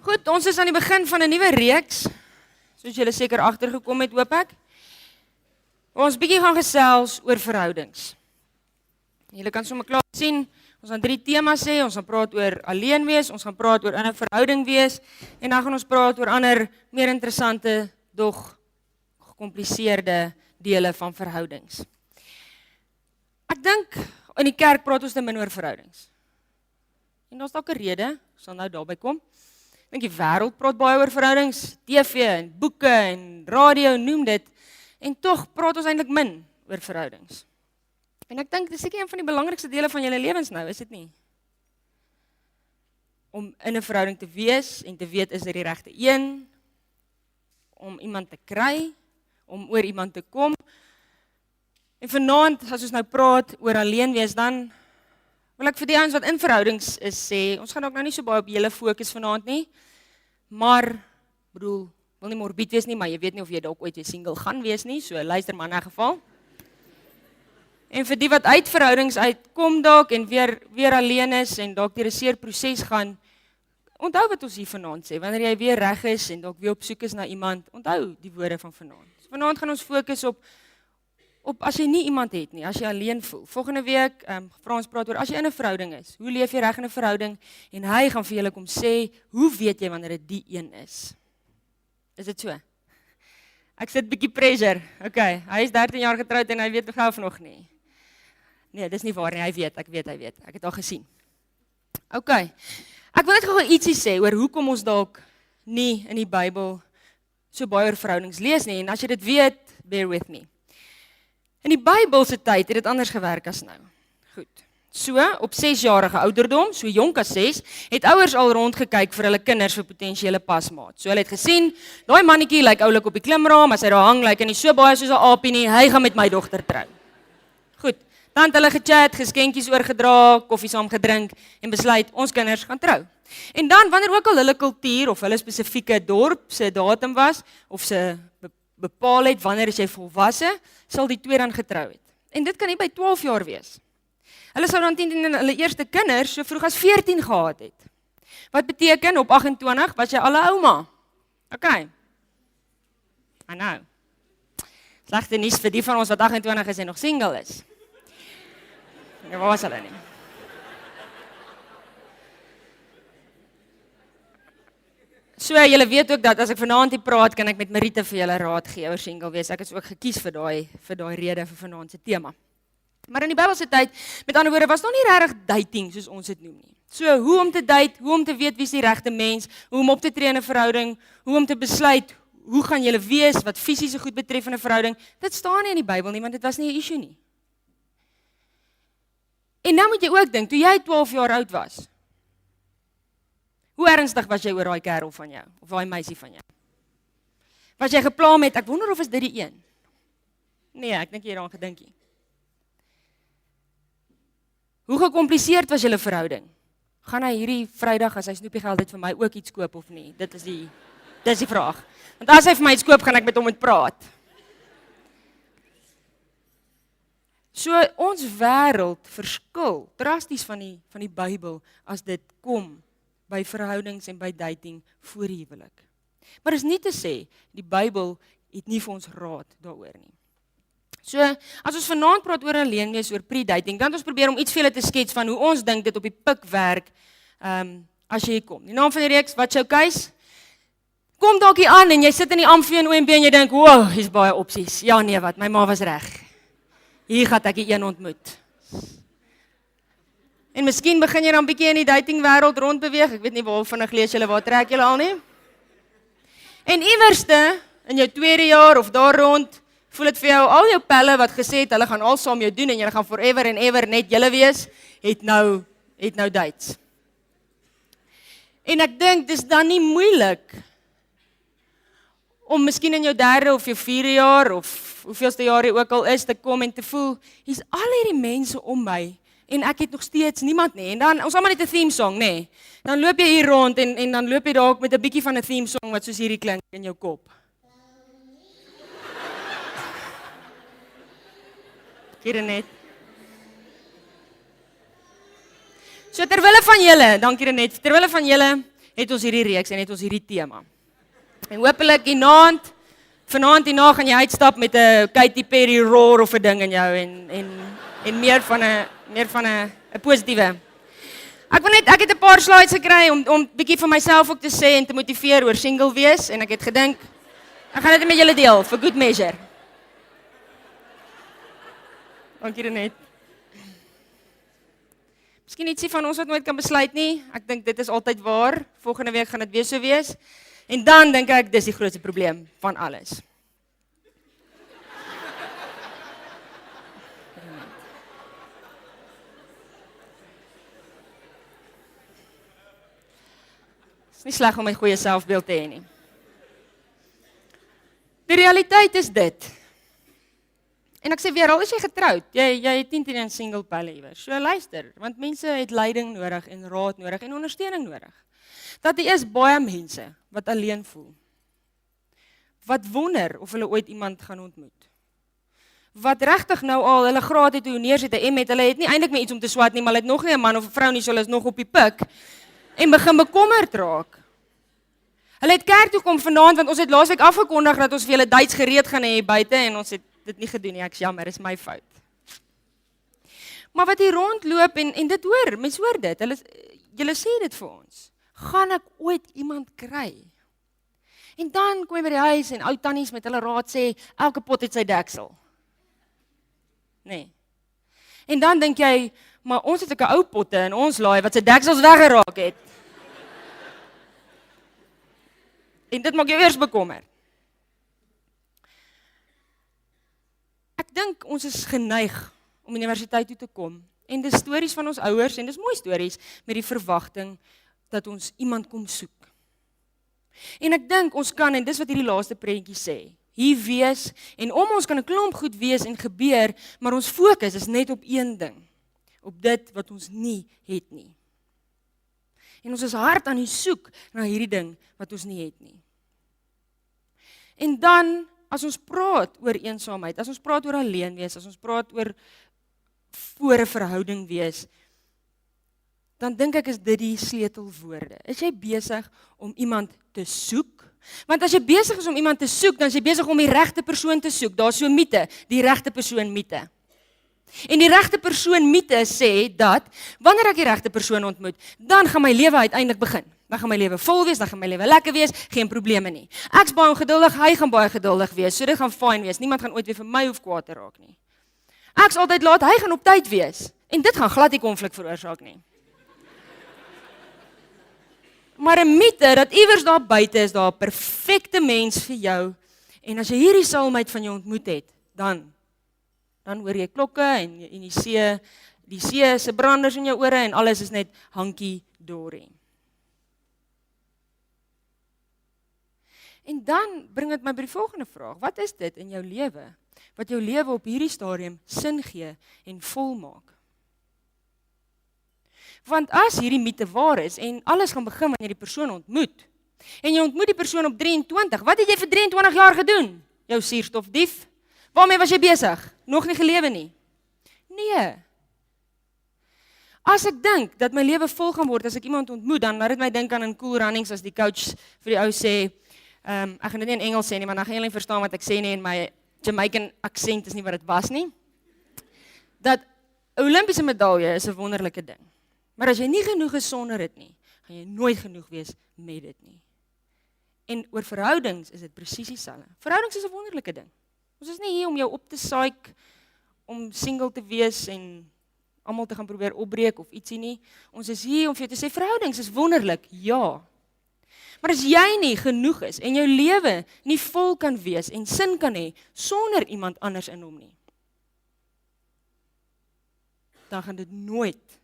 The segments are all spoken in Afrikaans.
Goed, ons is aan die begin van 'n nuwe reeks, soos julle seker agtergekom het, hoop ek. Ons bietjie gaan gesels oor verhoudings. Julle kan sommer klaar sien, ons gaan 3 temas hê, ons gaan praat oor alleen wees, ons gaan praat oor in 'n verhouding wees, en dan gaan ons praat oor ander, meer interessante, dog gekompliseerde dele van verhoudings. Ek dink, in die kerk praat ons te min oor verhoudings. En daar's dalk 'n rede, ons sal nou daarby kom. Ek dink die wêreld praat baie oor verhoudings, TV en boeke en radio, noem dit, en tog praat ons eintlik min oor verhoudings. En ek dink, dis seker een van die belangrikste dele van julle lewens nou, is dit nie? Om in 'n verhouding te wees en te weet, is dit die regte een, om iemand te kry, om oor iemand te kom. En vanaand, as ons nou praat oor alleen wees, dan wil ek vir die ouens wat in verhoudings is sê, ons gaan ook nou nie so baie op julle fokus vanaand nie, maar, wil nie morbied wees nie, maar jy weet nie of jy dalk ooit weer single gaan wees nie, so luister maar in 'n geval. En vir die wat uit verhoudings uitkom dalk en weer alleen is en dalk deur 'n seer proses gaan, onthou wat ons hier vanaand sê, wanneer jy weer reg is en dalk weer op soek is na iemand, onthou die woorde van vanaand. So vanaand gaan ons fokus op as jy nie iemand het nie, as jy alleen voel. Volgende week, Frans praat oor, as jy in 'n verhouding is, hoe leef jy reg in 'n verhouding, en hy gaan vir julle kom sê, hoe weet jy wanneer dit die een is? Is dit so? Ek sit bietjie pressure, okay, hy is 13 jaar getroud en hy weet nog nie. Nee, dis nie waar nie, hy weet, ek het al gesien. Okay, ek wil net gou ietsie sê oor hoekom ons dalk nie in die Bybel so baie oor verhoudings lees nie, en as jy dit weet, bear with me. In die Bybelse tyd het dit anders gewerk as nou. Goed. So, op 6-jarige ouderdom, so jonk as 6, het ouers al rondgekyk vir hulle kinders vir potensiële pasmaat. So hulle het gesien, daai mannetjie lyk oulik op die klimraam, as hy daar hang, lyk hy nie so baie soos 'n aapie nie, hy gaan met my dogter trou. Goed. Dan het hulle gechat, geskenkies oorgedra, koffie saam gedrink en besluit ons kinders gaan trou. En dan wanneer ook al hulle kultuur of hulle spesifieke dorp se datum was of se bepaal het wanneer is jy volwasse, sal die twee dan getrou het. En dit kan nie by 12 jaar wees. Hulle sou dan teen hulle eerste kinders so vroeg as 14 gehad het. Wat beteken op 28 was jy al 'n ouma. Okay. I know. Slegte nuus vir die van ons wat 28 is en nog single is. Ja, waar was hulle nie? So, julle weet ook dat as ek vanaand hier praat, kan ek met Marite vir julle raad gee oor single wees. Ek is ook gekies vir daai rede vir vanaand se tema. Maar in die Bybelse tyd, met ander woorde, was nog nie regtig dating soos ons dit noem nie. So, hoe om te date, hoe om te weet wie is die regte mens, hoe om op te tree in 'n verhouding, hoe om te besluit, hoe gaan julle wees, wat fisiese goed betref in 'n verhouding, dit staan nie in die Bybel nie, want dit was nie 'n issue nie. En nou moet jy ook dink, toe jy 12 jaar oud was, hoe ernstig was jy oor daai kerel van jou, of daai meisie van jou? Was jy gepla met, ek wonder of is dit die een? Nee, ek dink jy het daaraan gedink nie. Hoe gekompliseerd was julle verhouding? Gaan hy hierdie Vrydag, as hy snoepie geld het vir my, ook iets koop of nie? Dit is die vraag. Want as hy vir my iets koop, gaan ek met hom moet praat. So, ons wêreld verskil drasties van die Bybel as dit kom by verhoudings en by dating voor die huwelik. Maar is nie te sê, die Bybel het nie vir ons raad daaroor nie. So, as ons vanaand praat oor alleen wees, oor pre-dating, dan ons probeer om iets vir julle te skets van hoe ons dink dit op die pik werk, as jy kom. Die naam van die reeks, wat jou keus? Kom dalk hier aan en jy sit in die Amphie en OMB en jy dink, wow, hier's baie opsies. Ja, nee, wat, my ma was reg. Hier gaan ek die een ontmoet. En miskien begin jy dan bietjie in die dating wêreld rondbeweeg. Ek weet nie waar vinnig lees julle, waar trek julle al nie. En iewerste in jou 2de jaar of daar rond, voel dit vir jou al jou pelle wat gesê het hulle gaan al saam jou doen en julle gaan forever and ever net julle wees, het nou dates. En ek dink dis dan nie moeilik om miskien in jou 3de of jou 4de jaar of hoeveelste jaar jy ook al is te kom en te voel, hier's al hierdie mense om my en ek het nog steeds niemand nie. En dan, ons almal net 'n theme song, nê. Dan loop jy hier rond en dan loop jy dalk met 'n bietjie van 'n theme song wat soos hierdie klink in jou kop. Hier net. So terwille van julle, dankie Renet, terwille van julle het ons hierdie reeks en het ons hierdie tema. En hopelik vanaand hierna gaan jy uitstap met 'n Katy Perry roar of 'n ding in jou en meer van 'n positiewe. Ek het 'n paar slides gekry om bietjie vir myself ook te sê en te motiveer oor single wees en ek het gedink ek gaan dit met julle deel vir good measure. Dankie Renet. Miskien ietsie van ons wat nooit kan besluit nie. Ek dink dit is altyd waar. Volgende week gaan dit weer so wees. En dan dink ek dis die grootste probleem van alles. Is nie sleg om 'n goeie selfbeeld te hê nie. Die realiteit is dit. En ek sê weer, al is jy getroud, jy het nie teen 'n single pelle iewers. So luister, want mense het leiding nodig en raad nodig en ondersteuning nodig. Dat is baie mense wat alleen voel. Wat wonder of hulle ooit iemand gaan ontmoet. Wat regtig nou al hulle graad het hoe neersit 'n M het, hulle het nie eintlik meer iets om te swat nie, maar hulle het nog nie 'n man of 'n vrou nie, so hulle is nog op die pik en begin bekommerd raak. Hulle het kerk toe kom vanaand want ons het laasweek afgekondig dat ons vir hulle Duits gereed gaan hê buite en ons het dit nie gedoen nie, ek is jammer, is my fout. Maar wat hier rondloop en dit hoor, mense hoor dit, julle sê dit vir ons. Gaan ek ooit iemand kry? En dan kom jy by die huis en ou tannies met hulle raad sê, elke pot het sy deksel. Nee. En dan dink jy, maar ons het 'n ou potte in ons laai wat sy deksels weggeraak het. En dit maak jou eers bekommer. Ek dink ons is geneig om universiteit toe te kom. En dis stories van ons ouers en dis mooi stories met die verwagting dat ons iemand kom soek. En ek dink ons kan, en dis wat hierdie laaste prentjie sê, hier wees en om ons kan 'n klomp goed wees en gebeur, maar ons fokus is net op een ding, op dit wat ons nie het nie. En ons is hard aan die soek na hierdie ding wat ons nie het nie. En dan, as ons praat oor eensaamheid, as ons praat oor alleen wees, as ons praat oor voor 'n verhouding wees, dan dink ek is dit die sleutelwoorde. Is jy besig om iemand te soek? Want as jy besig is om iemand te soek, dan is jy besig om die regte persoon te soek. Daar's so 'n mite, die regte persoon mite. En die regte persoon mite sê dat, wanneer ek die regte persoon ontmoet, dan gaan my lewe uiteindelik begin. Dan gaan my lewe vol wees, dan gaan my lewe lekker wees, geen probleme nie. Ek's baie ongeduldig, hy gaan baie geduldig wees, so dit gaan fyn wees. Niemand gaan ooit weer vir my hoef kwaad te raak nie. Ek's altyd laat, hy gaan op tyd wees. En dit gaan glad nie konflik veroorsaak nie. Maar 'n mite dat iewers daar buite is daar 'n perfekte mens vir jou. En as jy hierdie soulmate van jou ontmoet het, dan hoor jy klokke en die see se branders in jou ore en alles is net hankie dorie. En dan bring dit my by die volgende vraag. Wat is dit in jou lewe wat jou lewe op hierdie stadium sin gee en volmaak? Want as hierdie mite waar is en alles gaan begin wanneer jy die persoon ontmoet, en jy ontmoet die persoon op 23, wat het jy vir 23 jaar gedoen? Jou suurstofdief? Waarmee was jy besig? Nog nie gelewe nie? Nee. As ek dink dat my lewe vol gaan word as ek iemand ontmoet, dan laat dit my dink aan in Cool Runnings as die coach vir die ou sê, ek gaan dit nie in Engels sê nie, maar dan gaan jy nie verstaan wat ek sê nie en my Jamaican aksent is nie wat dit was nie. Dat 'n Olimpiese medalje is 'n wonderlike ding. Maar as jy nie genoeg is sonder dit nie, gaan jy nooit genoeg wees met dit nie. En oor verhoudings is dit presies dieselfde. Verhoudings is 'n wonderlike ding. Ons is nie hier om jou op te saik, om single te wees en almal te gaan probeer opbreek of ietsie nie. Ons is hier om vir jou te sê, verhoudings is wonderlik, ja. Maar as jy nie genoeg is en jou lewe nie vol kan wees en sin kan hê sonder iemand anders in hom nie, dan gaan dit nooit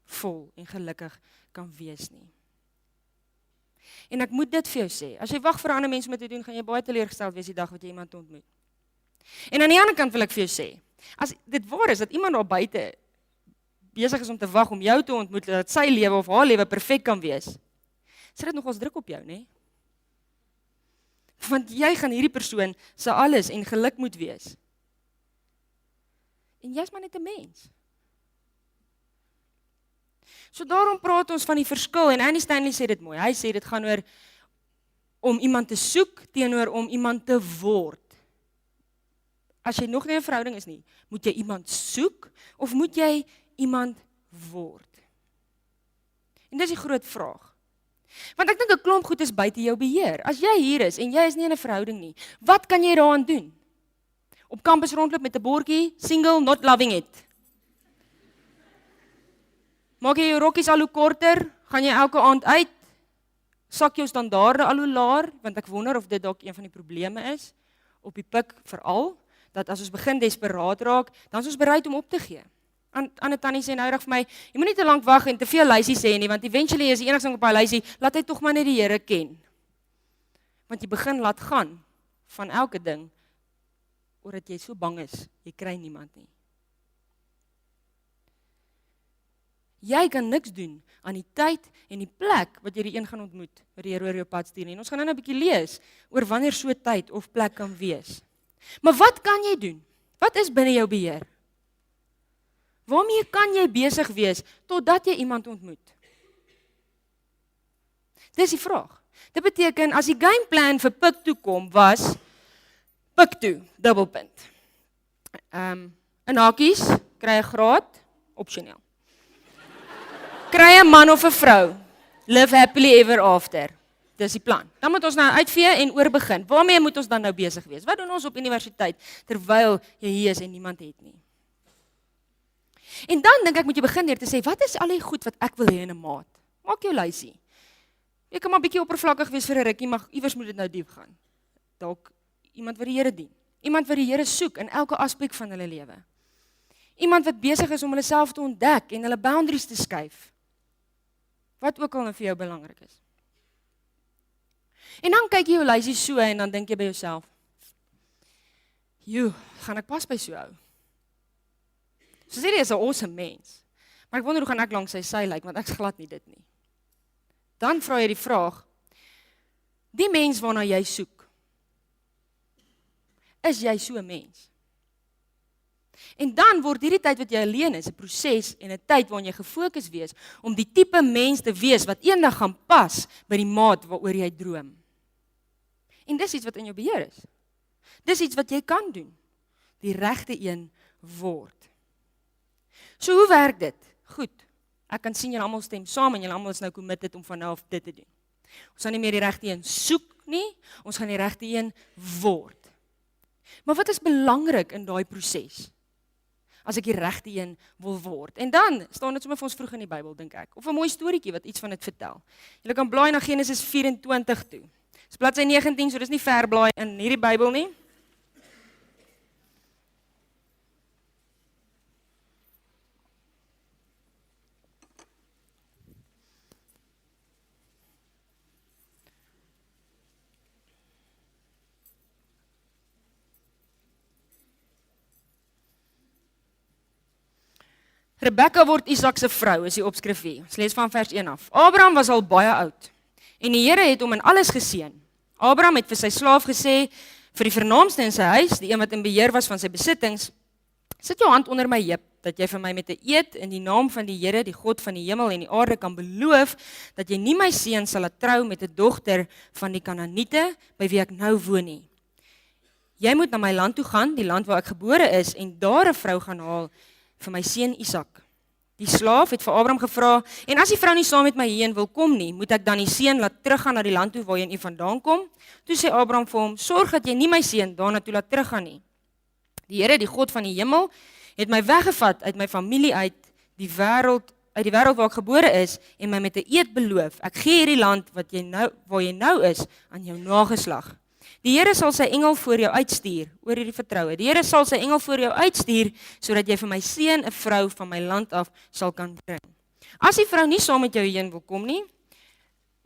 vol en gelukkig kan wees nie. En ek moet dit vir jou sê, as jy wag vir ander mense om dit te doen, gaan jy baie teleurgesteld wees die dag wat jy iemand ontmoet. En aan die ander kant wil ek vir jou sê, as dit waar is dat iemand daar buite besig is om te wag om jou te ontmoet, dat sy lewe of haar lewe perfek kan wees, sit dit nogals druk op jou, né? Want jy gaan hierdie persoon se alles en geluk moet wees. En jy's maar net 'n mens. So daarom praat ons van die verskil, en Andy Stanley sê dit mooi, hy sê dit gaan oor om iemand te soek, teenoor om iemand te word. As jy nog nie in 'n verhouding is nie, moet jy iemand soek, of moet jy iemand word? En dis die groot vraag. Want ek dink 'n klomp goed is buite jou beheer. As jy hier is, en jy is nie in 'n verhouding nie, wat kan jy daaraan doen? Op kampus rondloop met 'n bordjie, single, not loving it. Maak jy jou rokkies al hoe korter, gaan jy elke aand uit, sak jou standaarde al hoe laer, want ek wonder of dit dalk een van die probleme is, op die pik veral, dat as ons begin desperaat raak, dan is ons bereid om op te gee. Anne Tannie sê nou reg vir my, jy moet nie te lank wag en te veel lysies sê nie, want eventually is die enigste ding op daai lysie, laat hy tog maar net die Here ken. Want jy begin laat gaan van elke ding, omdat jy so bang is, jy kry niemand nie. Jy kan niks doen aan die tyd en die plek wat jy die een gaan ontmoet, wat die Here oor jou pad stuur nie. En ons gaan nou 'n bietjie lees oor wanneer so tyd of plek kan wees. Maar wat kan jy doen? Wat is binne jou beheer? Waarmee kan jy besig wees totdat jy iemand ontmoet? Dis die vraag. Dit beteken as die gameplan vir pik toe kom was pik toe, dubbelpunt. In hakies kry 'n graad opsioneel. Kry 'n man of 'n vrou. Live happily ever after. Dis die plan. Dan moet ons nou uitvee en oorbegin. Waarmee moet ons dan nou besig wees? Wat doen ons op universiteit terwyl jy hier is en niemand het nie? En dan dink ek moet jy begin deur te sê, wat is al die goed wat ek wil hê in 'n maat? Maak jou lysie. Jy kan maar bietjie oppervlakkig wees vir 'n rukkie, maar iewers moet dit nou diep gaan. Dalk iemand wat die Here dien. Iemand wat die Here soek in elke aspek van hulle lewe. Iemand wat besig is om hulle self te ontdek en hulle boundaries te skuif. Wat ook al nou vir jou belangrik is. En dan kyk jy jou lysie so en dan dink jy by jouself, "Joe, gaan ek pas by so ou?" So sê jy is 'n awesome mens. Maar ek wonder hoe gaan ek langs sy lyk, want ek's glad nie dit nie. Dan vra jy die vraag, die mens waarna jy soek, is jy so 'n mens? En dan word hierdie tyd wat jy alleen is, 'n proses en 'n tyd waarin jy gefokus wees, om die tipe mens te wees wat eendag gaan pas by die maat waaroor jy droom. En dis iets wat in jou beheer is. Dis iets wat jy kan doen. Die regte een word. So hoe werk dit? Goed, ek kan sien julle almal stem saam en julle almal is nou committed om van nou af dit te doen. Ons gaan nie meer die regte een soek nie, ons gaan die regte een word. Maar wat is belangrik in daai proses? As ek die regte een wil word. En dan staan dit sommer vir ons vroeg in die Bybel, dink ek. Of 'n mooi storieetjie wat iets van dit vertel. Julle kan blaai na Genesis 24 toe. Dis bladsy 19, so dis nie ver blaai in hierdie Bybel nie. Rebekka word Isak se vrou, is die opskrif hier. Ons lees van vers 1 af. Abraham was al baie oud en die Here het hom in alles geseën. Abraham het vir sy slaaf gesê, vir die vernaamste in sy huis, die een wat in beheer was van sy besittings, sit jou hand onder my heup, dat jy vir my met 'n eed in die naam van die Here, die God van die hemel en die aarde kan beloof, dat jy nie my seun sal laat trou met 'n dogter van die Kanaaniete, by wie ek nou woon nie. Jy moet na my land toe gaan, die land waar ek gebore is, en daar 'n vrou gaan haal vir my seun Isak. Die slaaf het vir Abraham gevra, en as die vrou nie saam met my hierheen wil kom nie, moet ek dan die seun laat teruggaan na die land toe waarheen u vandaan kom? Toe sê Abraham vir hom, sorg dat jy nie my seun daarna toe laat teruggaan nie. Die Here, die God van die hemel, het my weggevat uit my familie uit die wêreld waar ek gebore is, en my met 'n eed beloof, ek gee hierdie land waar jy nou is, aan jou nageslag. Die Here sal sy engel voor jou uitstuur, oor hierdie vertroue. Die Here sal sy engel voor jou uitstuur, sodat jy vir my seun 'n vrou van my land af sal kan bring. As die vrou nie saam met jou heen wil kom nie,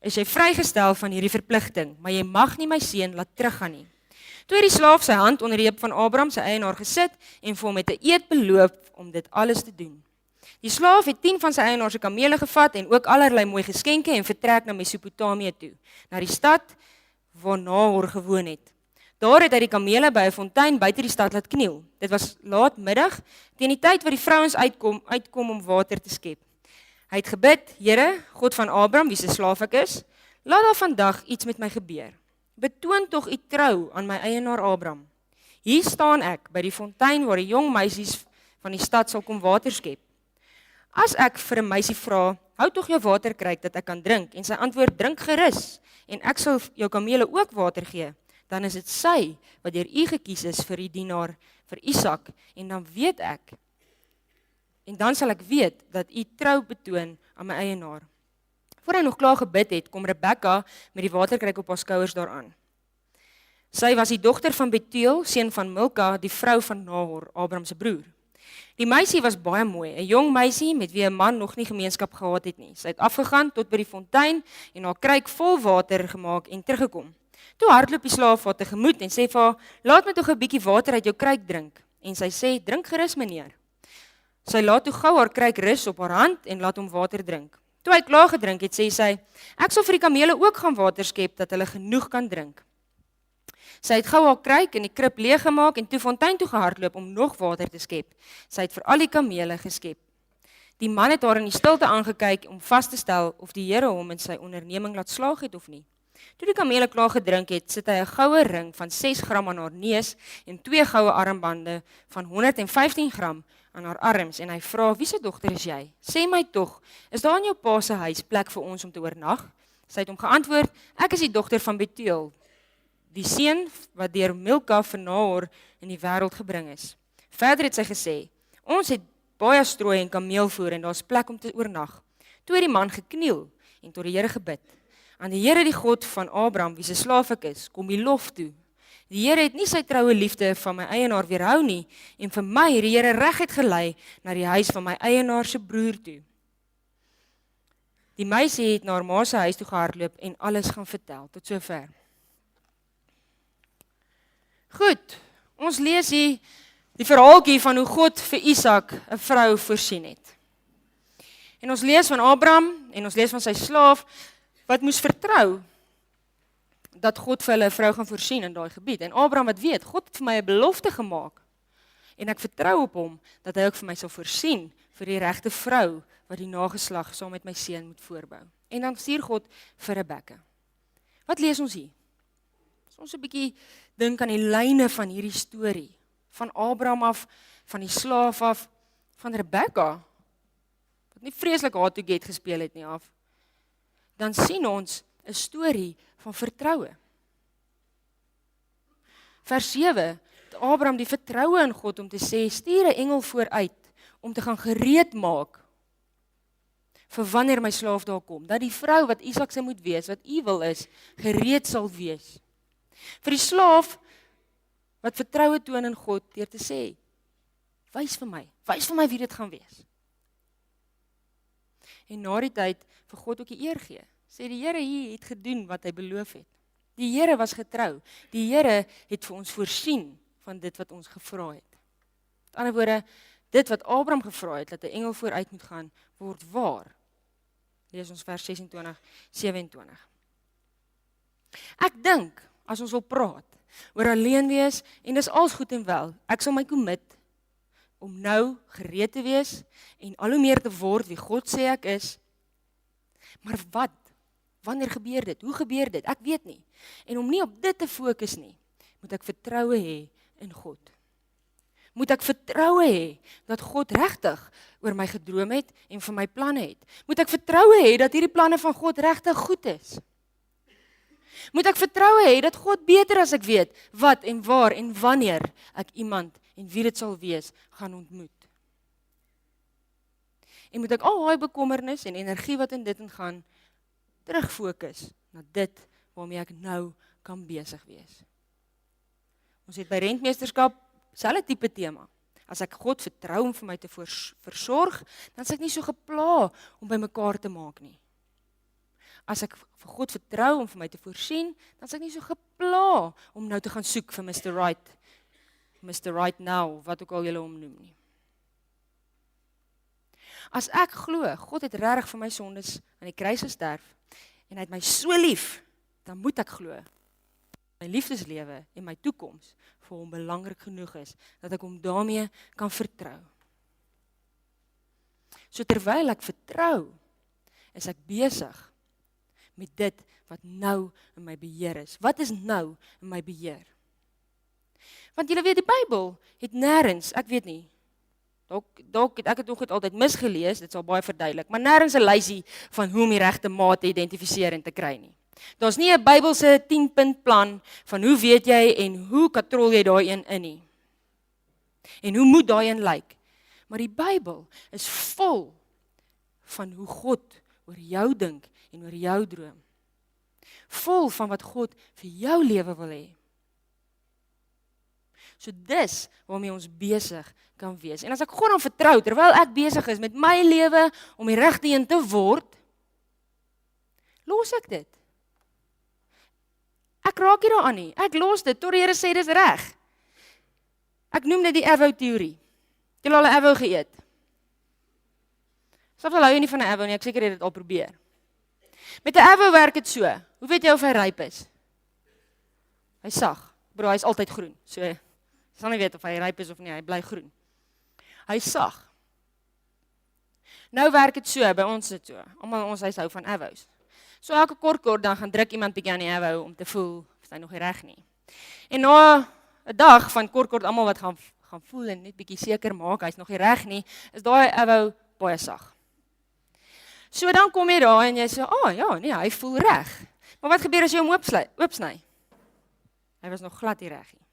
is jy vrygestel van hierdie verpligting, maar jy mag nie my seun laat teruggaan nie. Toe het die slaaf sy hand onder die heup van Abraham, sy eienaar, gesit, en vir hom met 'n eed beloof om dit alles te doen. Die slaaf het 10 van sy eienaar se kamele gevat, en ook allerlei mooi geskenke, en vertrek na Mesopotamië toe, na die stad waar Nahor gewoon het. Daar het hy die kamele by 'n fontein buite die stad laat kniel. Dit was laatmiddag, teen die tyd wat die vrouens uitkom om water te skep. Hy het gebid, Here, God van Abraham, wie se slaaf ek is, laat daar vandag iets met my gebeur. Betoon tog u trou aan my eienaar Abraham. Hier staan ek by die fontein waar die jong meisies van die stad sal kom water skep. As ek vir 'n meisie vra, hou tog jou waterkruik dat ek kan drink, en sy antwoord, drink gerus, en ek sal jou kamele ook water gee, dan is dit sy wat deur u gekies is vir die dienaar, vir Isak, en dan sal ek weet dat u trou betoon aan my eienaar. Voor hy nog klaar gebid het, kom Rebekka met die waterkruik op haar skouers daaraan. Sy was die dogter van Betuel, seun van Milka, die vrou van Nahor, Abraham se broer. Die meisie was baie mooi, 'n jong meisie met wie 'n man nog nie gemeenskap gehad het nie. Sy het afgegaan tot by die fontein en haar kruik vol water gemaak en teruggekom. Toe hardloop die slaaf haar tegemoet en sê vir haar, laat my tog 'n bietjie water uit jou kruik drink. En sy sê, drink gerus meneer. Sy laat toe gou haar kruik rus op haar hand en laat hom water drink. Toe hy klaar gedrink het, sê sy, ek sal vir die kamele ook gaan water skep, dat hulle genoeg kan drink. Sy het gou haar kruik en die krib leeggemaak en toe fontein toe gehardloop om nog water te skep. Sy het vir al die kamele geskep. Die man het haar in die stilte aangekyk om vas te stel of die Here hom in sy onderneming laat slaag het of nie. Toe die kamele klaar gedrink het, sit hy 'n goue ring van 6 gram aan haar neus en 2 goue armbande van 115 gram aan haar arms en hy vra, wie se dogter is jy? Sê my tog, is daar in jou pa se huis plek vir ons om te oornag? Sy het hom geantwoord, ek is die dogter van Betuel, die seun wat deur Milka van Nahor in die wêreld gebring is. Verder het sy gesê, ons het baie strooi en kameelvoer en daar's plek om te oornag. Toe het die man gekniel en tot die Here gebid. Aan die Here die God van Abraham, wie se slaaf ek is, kom die lof toe. Die Here het nie sy troue liefde van my eienaar weerhou nie en vir my die Here reguit gelei na die huis van my eienaar se broer toe. Die meisie het na haar ma se huis toe gehardloop en alles gaan vertel tot sover. Goed, ons lees hier die verhaaltjie van hoe God vir Isak 'n vrou voorsien het. En ons lees van Abraham en ons lees van sy slaaf wat moes vertrou dat God vir hulle 'n vrou gaan voorsien in daai gebied. En Abraham wat weet, God het vir my 'n belofte gemaak en ek vertrou op hom dat hy ook vir my sal voorsien vir die regte vrou wat die nageslag saam met my seun moet voorbou. En dan stuur God vir Rebekka. Wat lees ons hier? As ons 'n bietjie dink aan die lyne van hierdie storie, van Abraham af, van die slaaf af, van Rebekka, wat nie vreeslik hard to get gespeel het nie af, dan sien ons 'n storie van vertroue. Vers 7, het Abraham die vertroue in God om te sê, stuur 'n engel vooruit om te gaan gereed maak vir wanneer my slaaf daar kom, dat die vrou wat Isak se moet wees, wat u wil is, gereed sal wees. Vir die slaaf wat vertroue toon in God deur te sê, wys vir my wie dit gaan wees. En na die tyd vir God ook die eer gee. Sê die Here hier het gedoen wat hy beloof het. Die Here was getrou. Die Here het vir ons voorsien van dit wat ons gevra het. Met ander woorde, dit wat Abraham gevra het, dat 'n engel vooruit moet gaan, word waar. Lees ons vers 26, 27. Ek dink, as ons wil praat, oor alleen wees, en dis alles goed en wel, ek sal my commit, om nou gereed te wees, en al hoe meer te word wie God sê ek is, maar wat? Wanneer gebeur dit? Hoe gebeur dit? Ek weet nie. En om nie op dit te fokus nie, moet ek vertroue hê in God. Moet ek vertroue hê dat God regtig oor my gedroom het en vir my planne het. Moet ek vertroue hê dat hierdie planne van God regtig goed is. Moet ek vertroue hê dat God beter as ek weet wat en waar en wanneer ek iemand en wie dit sal wees gaan ontmoet. En moet ek al daai bekommernis en energie wat in dit ingaan terugfokus na dit waarmee ek nou kan besig wees. Ons het by rentmeesterskap selfe tipe tema. As ek God vertrou om vir my te versorg, dan is ek nie so gepla om by mekaar te maak nie. As ek vir God vertrou om vir my te voorsien, dan is ek nie so gepla om nou te gaan soek vir Mr. Right Now, wat ook al julle hom noem nie. As ek glo, God het regtig vir my sondes aan die kruis gesterf, en hy het my so lief, dan moet ek glo, my liefdeslewe en my toekoms vir hom belangrik genoeg is, dat ek hom daarmee kan vertrou. So terwyl ek vertrou, is ek besig met dit wat nou in my beheer is. Wat is nou in my beheer? Want julle weet, die Bybel het nêrens, ek weet nie, dalk het ek het nog het altyd misgelees, dit sal baie verduidelik, maar nêrens 'n lysie van hoe om die regte maat te identifiseer en te kry nie. Daar's nie 'n Bybelse 10-punt plan van hoe weet jy en hoe katrol jy daai een in nie. En hoe moet daai een lyk? Maar die Bybel is vol van hoe God oor jou dink en oor jou droom. Vol van wat God vir jou lewe wil hê. So dis waarmee ons besig kan wees. En as ek God dan vertrou, terwyl ek besig is met my lewe om die regte een te word, los ek dit. Ek raak nie daaraan nie. Ek los dit tot die Here sê dis reg. Ek noem dit die Avou-teorie. Het julle al 'n Avou geëet? Soms hou jy nie van 'n Avou nie, ek seker jy het dit al probeer. Met 'n Avou werk dit so. Hoe weet jy of hy ryp is? Hy sag. Bro, hy is altyd groen. So jy sal nie weet of hy ryp is of nie, hy bly groen. Hy sag. Nou werk dit so, by ons dit so. Almal in ons huis hou van Avous. So elke kort dan gaan druk iemand bietjie aan die Avou om te voel of hy nog nie reg nie. En na 'n dag van kort almal wat gaan voel en net bietjie seker maak hy's nog nie reg nie, is daai Avou baie sag. So dan kom jy daar en jy sê, ja, nee, hy voel reg. Maar wat gebeur as jy hom oopsny? Hy was nog glad nie reg nie.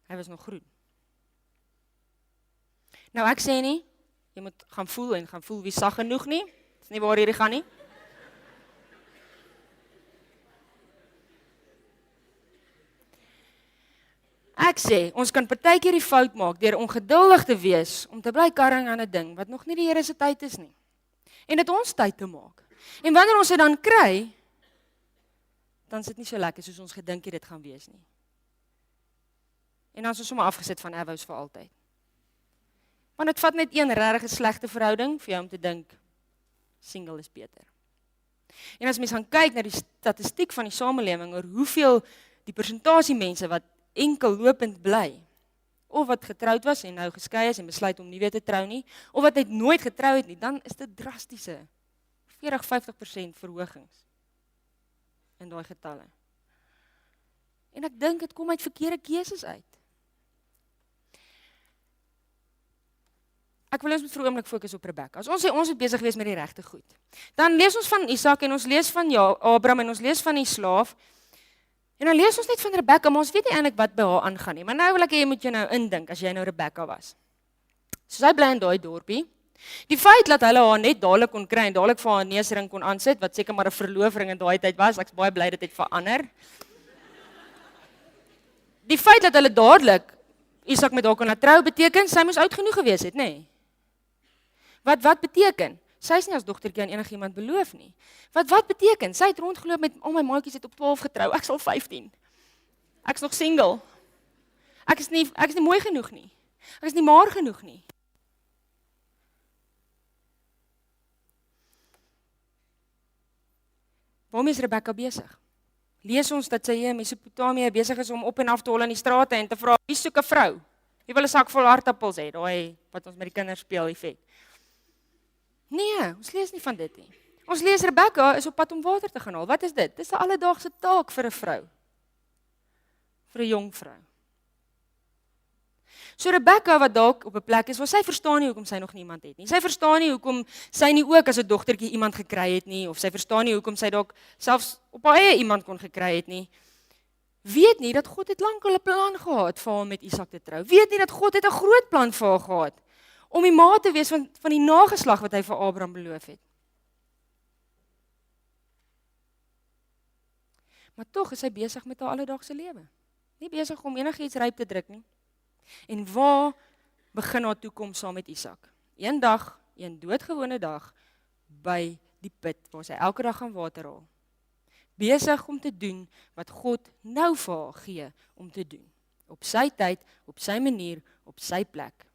Hy was nog groen. Nou ek sê nie, jy moet gaan voel wie sag genoeg nie. Dis nie waar hierdie gaan nie. Ek sê, ons kan partykeer die fout maak deur ongeduldig te wees om te bly karring aan 'n ding wat nog nie die Here se tyd is nie. En dit ons tyd te maak. En wanneer ons dit dan kry, dan is dit nie so lekker soos ons gedink dit gaan wees nie. En dan is ons sommer afgesit van Avous vir altyd. Want dit vat net een regtig slegte verhouding vir jou om te dink single is beter. En as mens gaan kyk na die statistiek van die samelewing oor hoeveel die persentasie mense wat enkel lopend bly, of wat getroud was en nou geskei is en besluit om nie weer te trou nie, of wat net nooit getrou het nie, dan is dit drastiese 40-50% verhogings in daai getalle. En ek dink dit kom uit verkeerde keuses uit. Ek wil ons met vir 'n oomblik fokus op Rebekka. As ons sê ons is besig wees met die regte goed, dan lees ons van Isak en ons lees van Abraham en ons lees van die slaaf. En dan lees ons net van Rebekka, maar ons weet nie eintlik wat by haar aangaan nie. Maar nou wil ek hê jy moet jou nou indink as jy nou Rebekka was. So sy bly in daai dorpie. Die feit dat hulle haar net dadelik kon kry en dadelik vir haar 'n neusring kon aansit, wat seker maar 'n verloofring in daai tyd was, ek's baie bly dit het verander. Die feit dat hulle dadelik Isak met haar kon laat trou beteken sy moes oud genoeg gewees het, nê? Nee. Wat beteken? Sy is nie as dogtertjie aan enigiemand beloof nie. Wat beteken? Sy het rondgeloop met al my maatjies het op 12 getrou. Ek's al 15. Ek's nog single. Ek is nie mooi genoeg nie. Ek is nie maar genoeg nie. Waarmee is Rebekka besig? Lees ons dat sy in Mesopotamië besig is om op en af te hol in die strate en te vra, wie soek 'n vrou? Wie wil 'n sak vol aardappels hê? Daai wat ons met die kinders speel effek. Nee, ons lees nie van dit nie. Ons lees Rebekka is op pad om water te gaan haal. Wat is dit? Dis 'n alledaagse taak vir 'n vrou. Vir 'n jong vrou. So Rebekka wat dalk op 'n plek is waar sy verstaan nie hoekom sy nog niemand het nie. Sy verstaan nie hoekom sy nie ook as 'n dogtertjie iemand gekry het nie, of sy verstaan nie hoekom sy dalk selfs op haar eie iemand kon gekry het nie. Weet nie dat God het lankal 'n plan gehad vir haar met Isak te trou. Weet nie dat God het 'n groot plan vir haar gehad om die ma te wees van die nageslag wat hy vir Abraham beloof het. Maar tog is sy besig met haar alledaagse lewe. Nie besig om enigiets ryp te druk nie. En waar begin haar toekoms saam met Isak? Eendag, een doodgewone dag, by die put, waar sy elke dag gaan water haal. Besig om te doen wat God nou vir haar gee om te doen. Op sy tyd, op sy manier, op sy plek.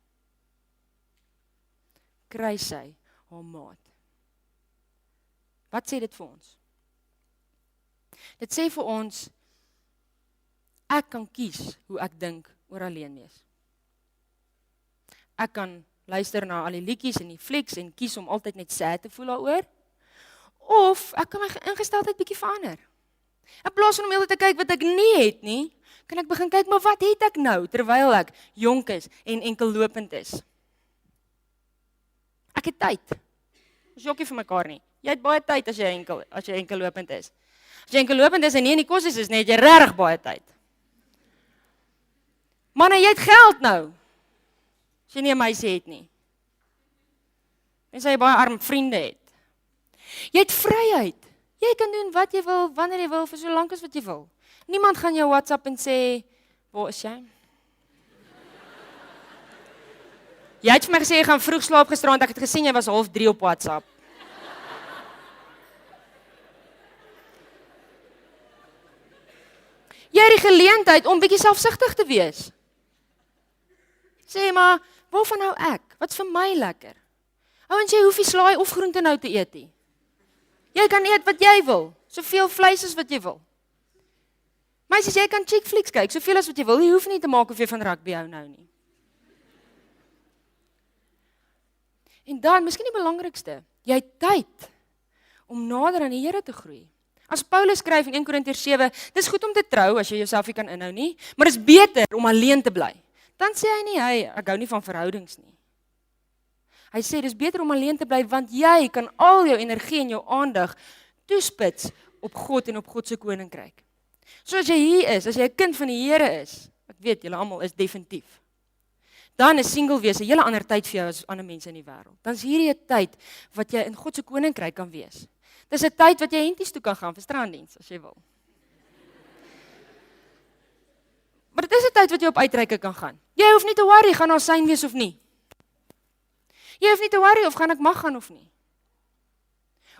Kry sy haar maat. Wat sê dit vir ons? Dit sê vir ons, ek kan kies hoe ek dink oor alleen wees. Ek kan luister na al die liedjies en die flieks en kies om altyd net sad te voel daaroor. Of ek kan my ingesteldheid bietjie verander. In plaas van om heeltyd te kyk wat ek nie het nie, kan ek begin kyk, maar wat het ek nou terwyl ek jonk is en enkellopend is? Ek het tyd. Ons jokkie vir mekaar nie. Jy het baie tyd as jy enkellopend is. As jy enkellopend is en nie in die kosies is nie, het jy regtig baie tyd. Manne, jy het geld nou. As jy nie 'n meisie het nie. En jy baie arm vriende het. Jy het vryheid. Jy kan doen wat jy wil, wanneer jy wil, vir so lank as wat jy wil. Niemand gaan jou WhatsApp en sê, waar is jy? Jy het vir my gesê, jy gaan vroeg slaap gisterand, ek het gesien, jy was 2:30 op WhatsApp. Jy het die geleentheid om bietjie selfsugtig te wees. Sê maar, waarvan hou ek? Wat's vir my lekker? Ouens, jy hoef nie slaai of groente nou te eet nie. Jy kan eet wat jy wil, soveel vleis as wat jy wil. Meisies, jy kan chick flicks kyk, soveel as wat jy wil, jy hoef nie te maak of jy van rugby hou nou nie. En dan, miskien die belangrikste, jy het tyd om nader aan die Here te groei. As Paulus skryf in 1 Korintiërs 7, dis goed om te trou as jy jouself nie kan inhou nie, maar dis beter om alleen te bly. Dan sê hy nie, ek hou nie van verhoudings nie. Hy sê, dis beter om alleen te bly, want jy kan al jou energie en jou aandag toespits op God en op God se koninkryk. So as jy hier is, as jy 'n kind van die Here is, ek weet julle almal is definitief, dan is single wees 'n hele ander tyd vir jou as ander mense in die wêreld. Dan is hierdie 'n tyd wat jy in God se koninkryk kan wees. Dis 'n tyd wat jy henties toe kan gaan vir stranddiens, as jy wil. Maar dit is 'n tyd wat jy op uitreike kan gaan. Jy hoef nie te worry, gaan daar sein wees of nie. Jy hoef nie te worry of gaan ek mag gaan of nie.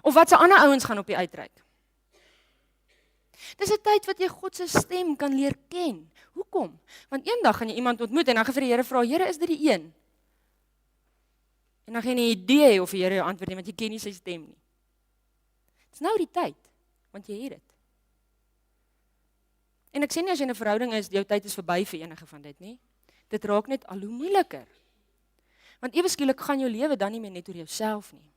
Of wat se ander ouens gaan op die uitreik. Dis 'n tyd wat jy God se stem kan leer ken. Hoekom? Want eendag gaan jy iemand ontmoet en dan gaan vir die Here vra, Here, is dit die een? En dan gaan jy 'n idee hê of die Here jou antwoord nie, want jy ken nie sy stem nie. Dis nou die tyd, want jy het dit. En ek sê nie as jy in 'n verhouding is, jou tyd is verby vir enige van dit nie. Dit raak net al hoe moeiliker. Want ewe skielik gaan jou lewe dan nie meer net oor jouself nie.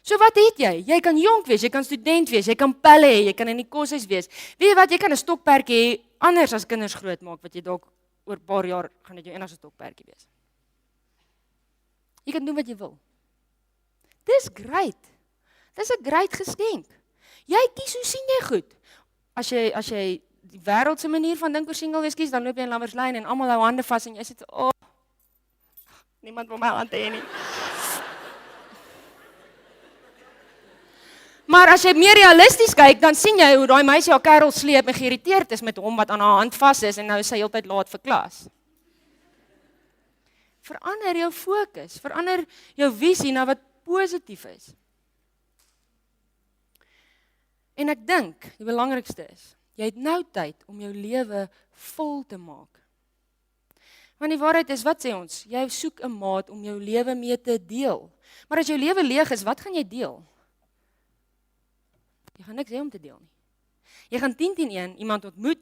So wat het jy? Jy kan jonk wees, jy kan student wees, jy kan pelle hê, jy kan in die koshuis wees. Weet jy wat, jy kan 'n stokperdjie hê, anders as kinders groot maak, wat jy dalk oor 'n paar jaar gaan dit jou enigste stokperdjie wees. Jy kan doen wat jy wil. Dis great. Dis 'n great geskenk. Jy kies hoe sien jy goed. As jy die wêreld se manier van dink oor single wees kies, dan loop jy in Lammerslyn en almal hou hande vas en jy sê, "Oh, niemand wil my hand hê nie." Maar as jy meer realisties kyk, dan sien jy hoe daai meisie haar kerel sleep en geïrriteerd is met hom wat aan haar hand vas is en nou is sy heeltyd laat vir klas. Verander jou fokus, verander jou visie na wat positief is. En ek dink, die belangrikste is, jy het nou tyd om jou lewe vol te maak. Want die waarheid is, wat sê ons? Jy soek 'n maat om jou lewe mee te deel. Maar as jou lewe leeg is, wat gaan jy deel? Jy gaan niks hê om te deel nie. Jy gaan 10-10-1 iemand ontmoet,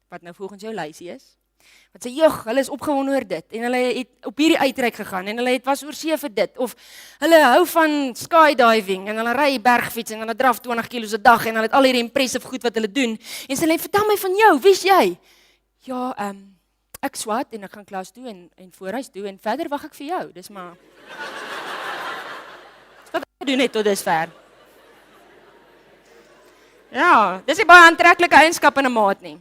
wat nou volgens jou lysie is, wat sê, "Jog, hulle is opgewonde oor dit, en hulle het op hierdie uitreik gegaan, en hulle was oor see vir dit, of hulle hou van skydiving, en hulle ry bergfiets, en hulle draf 20 kilos 'n dag, en hulle het al hierdie impressive goed wat hulle doen, en sê, vertel my van jou, wie's jy? Ja, ek swat, en ek gaan klas toe, en voorhuis toe, en verder wag ek vir jou, dis maar, wat ek doen net tot dusver. Ja, dis nie baie aantreklike eienskap in 'n maat nie.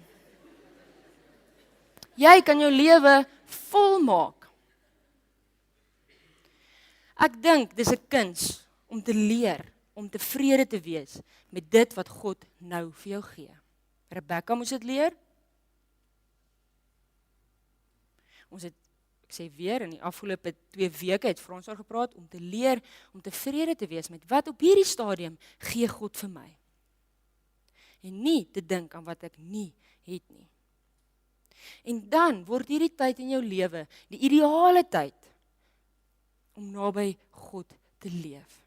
Jy kan jou lewe volmaak. Ek dink dis 'n kuns om te leer, om tevrede te wees met dit wat God nou vir jou gee. Rebecca moes dit leer. Ons het, ek sê weer, in die afgelope 2 weke het Frans oor gepraat, om te leer, om tevrede te wees met wat op hierdie stadium gee God vir my. En nie te dink aan wat ek nie het nie. En dan word hierdie tyd in jou lewe die ideale tyd om naby God te leef.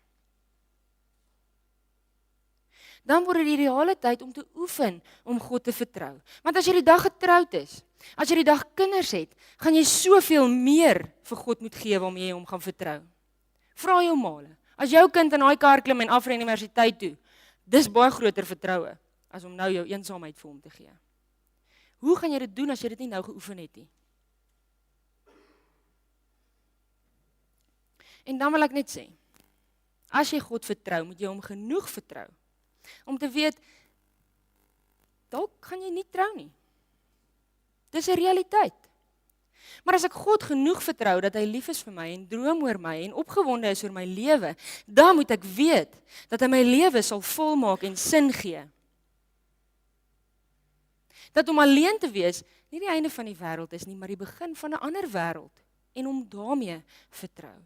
Dan word dit die ideale tyd om te oefen om God te vertrou. Want as jy die dag getroud is, as jy die dag kinders het, gaan jy soveel meer vir God moet gee om jy hom gaan vertrou. Vra jou maale, as jou kind in daai kar klim en af ry universiteit toe, dis baie groter vertroue as om nou jou eensaamheid vir hom te gee. Hoe gaan jy dit doen as jy dit nie nou geoefen het nie? En dan wil ek net sê, as jy God vertrou, moet jy hom genoeg vertrou, om te weet, dalk gaan jy nie trou nie. Dis 'n realiteit. Maar as ek God genoeg vertrou, dat hy lief is vir my, en droom oor my, en opgewonde is oor my lewe, dan moet ek weet, dat hy my lewe sal volmaak en sin gee. Dat om alleen te wees, nie die einde van die wêreld is nie, maar die begin van 'n ander wêreld, en om daarmee vertrou.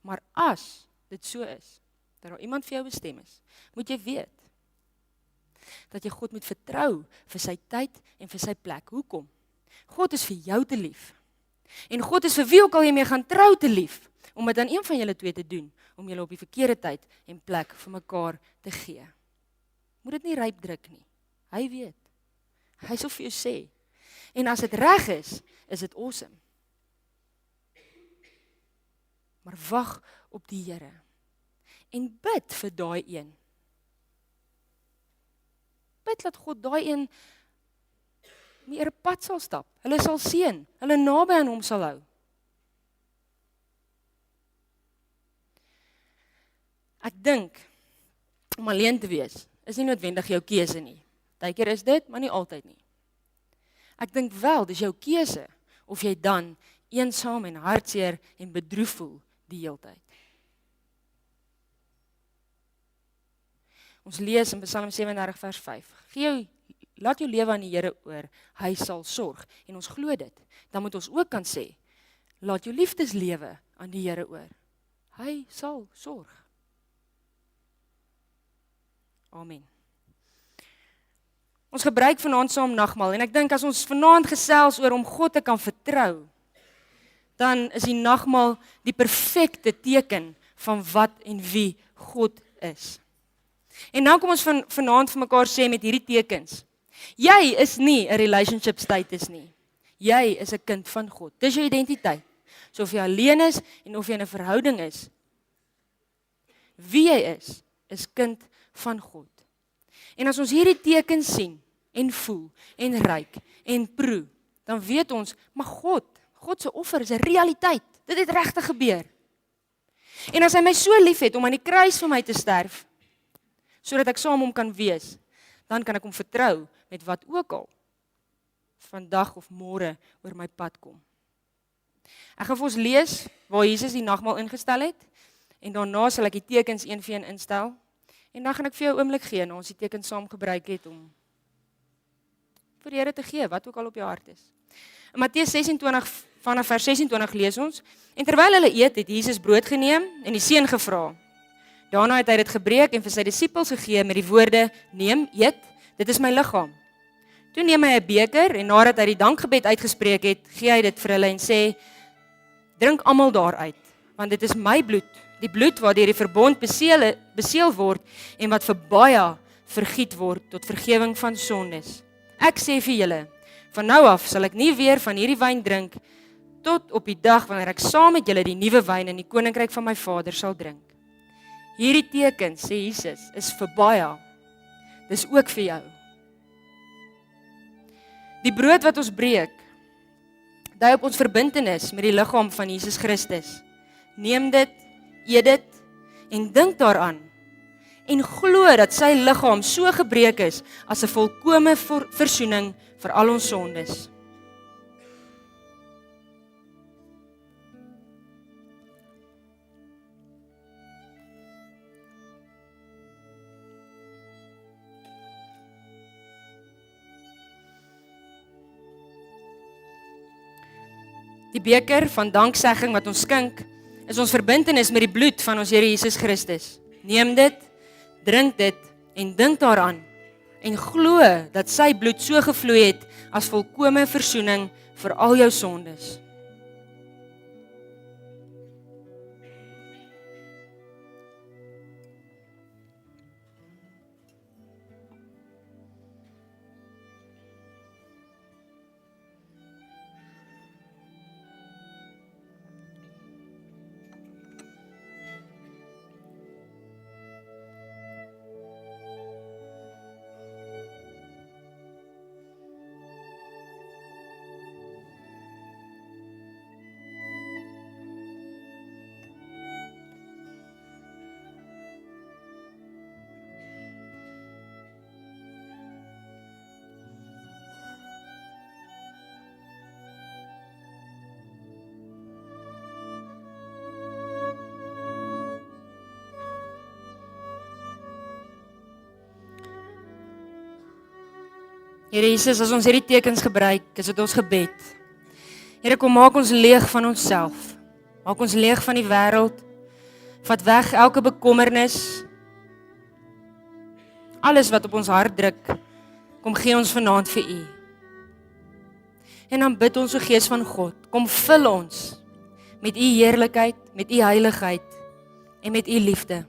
Maar as dit so is, dat daar iemand vir jou bestem is, moet jy weet, dat jy God moet vertrou vir sy tyd en vir sy plek. Hoekom? God is vir jou te lief. En God is vir wie ook al jy mee gaan trou te lief, om dit aan een van julle twee te doen, om julle op die verkeerde tyd en plek vir mekaar te gee. Moet dit nie ryp druk nie. Hy weet. Hy sal vir jou sê. En as dit reg is dit awesome. Maar wag op die Here. En bid vir daai een. Bid dat God daai een meer 'n pad sal stap. Hulle sal seën, hulle naby aan hom sal hou. Ek dink om alleen te wees is nie noodwendig jou keuse nie. Partykeer is dit, maar nie altyd nie. Ek dink wel dis jou keuse of jy dan eensaam en hartseer en bedroef voel die heeltyd. Ons lees in Psalm 37 vers 5. Laat jou lewe aan die Here oor, hy sal sorg. En ons glo dit. Dan moet ons ook kan sê, laat jou liefdeslewe aan die Here oor. Hy sal sorg. Amen. Ons gebruik vanaand saam nagmaal en ek dink as ons vanaand gesels oor om God te kan vertrou, dan is die nagmaal die perfekte teken van wat en wie God is. En nou kom ons vanaand vir mekaar sê met hierdie tekens. Jy is nie 'n relationship status nie. Jy is 'n kind van God. Dis jou identiteit. So of jy alleen is en of jy in 'n verhouding is, wie jy is kind van God. En as ons hierdie tekens sien en voel en ruik en proe, dan weet ons, maar God se offer is 'n realiteit. Dit het regtig gebeur. En as hy my so liefhet om aan die kruis vir my te sterf, sodat ek saam hom kan wees, dan kan ek hom vertrou met wat ook al vandag of môre oor my pad kom. Ek gaan vir ons lees waar Jesus die nagmaal ingestel het, en daarna sal ek die tekens een vir een instel, en dan gaan ek vir jou 'n oomblik gee, en ons die tekens saam gebruik het om vir die Here te gee, wat ook al op jou hart is. In Matteus 26, vanaf vers 26 lees ons, en terwyl hulle eet, het Jesus brood geneem en die seën gevra. Daarna het hy dit gebreek en vir sy disippels gegee met die woorde, neem, eet, dit is my liggaam. Toe neem hy 'n beker en nadat hy die dankgebed uitgespreek het, gee hy dit vir hulle en sê, drink almal daaruit, want dit is my bloed, die bloed waardeur die verbond beseël word en wat vir baie vergiet word tot vergewing van sondes. Ek sê vir julle, van nou af sal ek nie weer van hierdie wyn drink, tot op die dag wanneer ek saam met julle die nuwe wyn in die koninkryk van my Vader sal drink. Hierdie teken, sê Jesus, is vir baie. Dis ook vir jou. Die brood wat ons breek, dui op ons verbintenis met die liggaam van Jesus Christus. Neem dit, eet dit en dink daaraan en glo dat sy liggaam so gebreek is as 'n volkome versoening vir al ons sondes. Die beker van danksegging wat ons skink, is ons verbintenis met die bloed van ons Here Jesus Christus. Neem dit, drink dit en dink daaraan en glo dat sy bloed so gevloei het as volkome versoening vir al jou sondes. Here Jesus, as ons hierdie tekens gebruik, is dit ons gebed. Here, kom maak ons leeg van onsself. Maak ons leeg van die wêreld. Vat weg elke bekommernis. Alles wat op ons hart druk, kom gee ons vanaand vir U. En dan bid ons, o Gees van God, kom vul ons met U heerlikheid, met U heiligheid en met U liefde.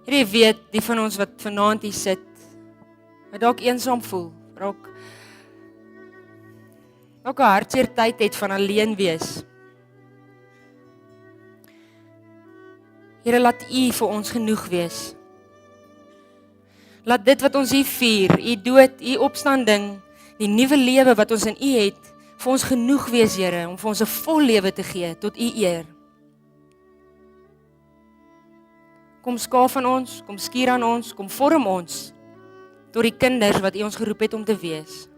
Here, jy weet, die van ons wat vanaand hier sit, wat dalk eensaam voel, dalk 'n hartseer tyd het van alleen wees. Here, laat U vir ons genoeg wees. Laat dit wat ons hier vier, U dood, U opstanding, die nuwe lewe wat ons in U het, vir ons genoeg wees, Here, om vir ons 'n vol lewe te gee tot U eer. Kom skaaf aan ons, kom skuur aan ons, kom vorm ons tot die kinders wat U ons geroep het om te wees.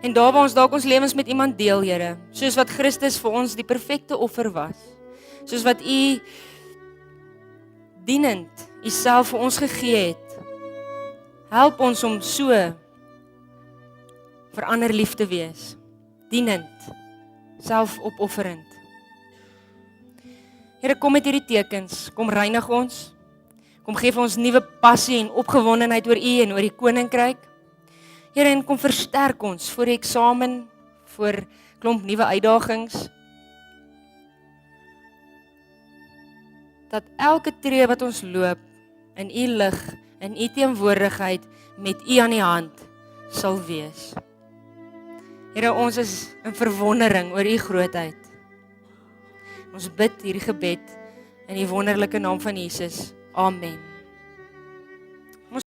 En daar waar ons dalk ons lewens met iemand deel, Here, soos wat Christus vir ons die perfekte offer was, soos wat U dienend U self vir ons gegee het, help ons om so vir ander lief te wees, dienend, selfopofferend. Here, kom met hierdie tekens, kom reinig ons, kom gee vir ons nuwe passie en opgewondenheid oor U en oor die koninkryk. Here, en kom versterk ons vir die eksamen, vir klomp nuwe uitdagings. Dat elke tree wat ons loop in U lig, in U teenwoordigheid, met U aan die hand sal wees. Here, ons is in verwondering oor U grootheid. Ons bid hierdie gebed in die wonderlike naam van Jesus. Amen.